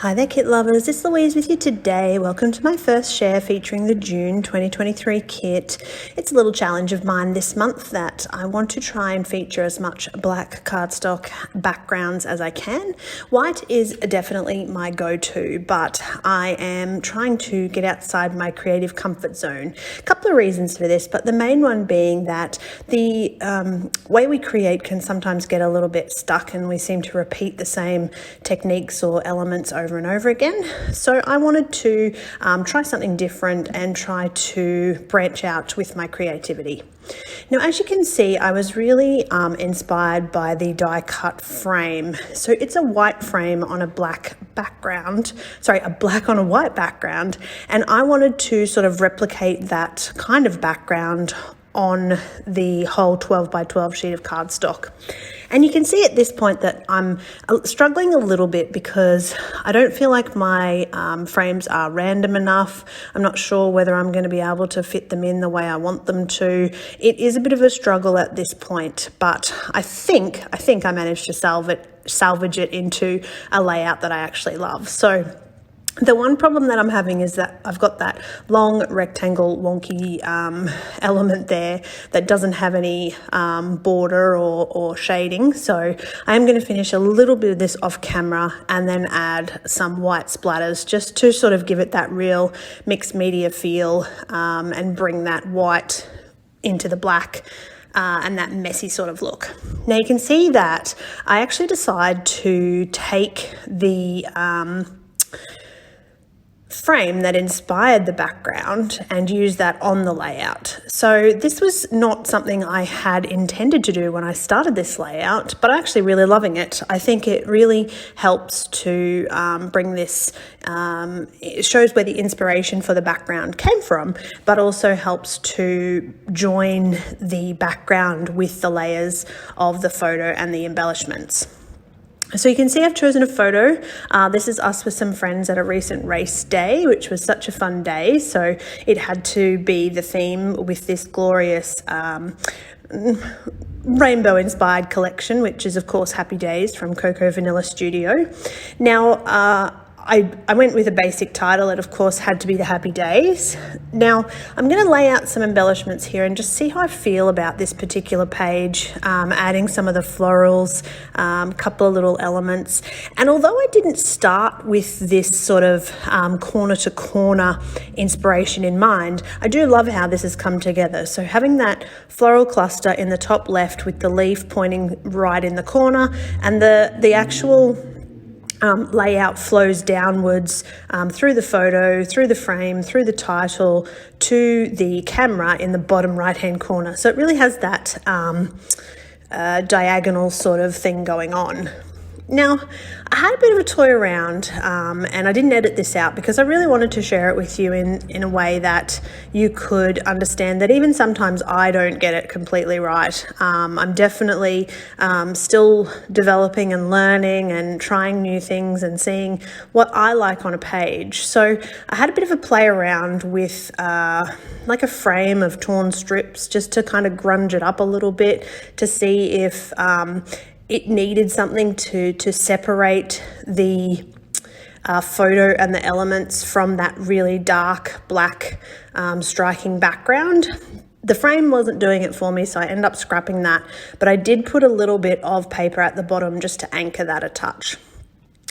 Hi there kit lovers, it's Louise with you today. Welcome to my first share featuring the June 2023 kit. It's a little challenge of mine this month that I want to try and feature as much black cardstock backgrounds as I can. White is definitely my go-to, but I am trying to get outside my creative comfort zone. A couple of reasons for this, but the main one being that the way we create can sometimes get a little bit stuck and we seem to repeat the same techniques or elements over and over again. So I wanted to try something different and try to branch out with my creativity. Now, as you can see, I was really inspired by the die cut frame. So it's a white frame on a black background, a black on a white background. And I wanted to sort of replicate that kind of background on the whole 12 by 12 sheet of cardstock. And you can see at this point that I'm struggling a little bit because I don't feel like my frames are random enough. I'm not sure whether I'm going to be able to fit them in the way I want them to. It is a bit of a struggle at this point, but I think I managed to salvage it into a layout that I actually love. So the one problem that I'm having is that I've got that long rectangle wonky element there that doesn't have any border or shading. So I am going to finish a little bit of this off camera and then add some white splatters just to sort of give it that real mixed media feel and bring that white into the black. And that messy sort of look. Now you can see that I actually decide to take the frame that inspired the background and use that on the layout. So this was not something I had intended to do when I started this layout, but I'm actually really loving it. I think it really helps to bring this, it shows where the inspiration for the background came from, but also helps to join the background with the layers of the photo and the embellishments. So you can see I've chosen a photo. This is us with some friends at a recent race day, which was such a fun day. So it had to be the theme with this glorious rainbow-inspired collection, which is, of course, Happy Days from Cocoa Vanilla Studio. Now, I went with a basic title. It, of course, had to be the Happy Days. Now, I'm going to lay out some embellishments here and just see how I feel about this particular page, adding some of the florals, a couple of little elements. And although I didn't start with this sort of corner-to-corner inspiration in mind, I do love how this has come together. So having that floral cluster in the top left with the leaf pointing right in the corner and the actual layout flows downwards through the photo, through the frame, through the title, to the camera in the bottom right-hand corner. So it really has that diagonal sort of thing going on. Now, I had a bit of a toy around and I didn't edit this out because I really wanted to share it with you in a way that you could understand that even sometimes I don't get it completely right. I'm definitely still developing and learning and trying new things and seeing what I like on a page. So I had a bit of a play around with like a frame of torn strips just to kind of grunge it up a little bit to see if it needed something to separate the photo and the elements from that really dark black striking background. The frame wasn't doing it for me, so I ended up scrapping that, but I did put a little bit of paper at the bottom just to anchor that a touch.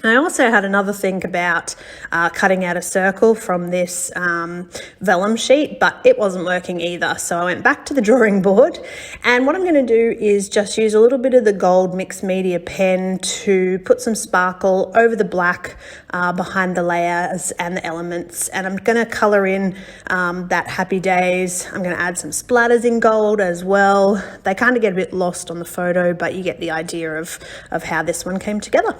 I also had another think about cutting out a circle from this vellum sheet, but it wasn't working either. So I went back to the drawing board, and what I'm going to do is just use a little bit of the gold mixed media pen to put some sparkle over the black behind the layers and the elements, and I'm going to colour in that Happy Days. I'm going to add some splatters in gold as well. They kind of get a bit lost on the photo, but you get the idea of how this one came together.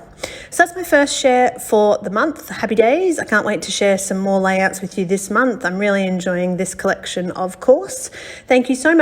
So that's my first share for the month, Happy Days. I can't wait to share some more layouts with you this month. I'm really enjoying this collection, of course. Thank you so much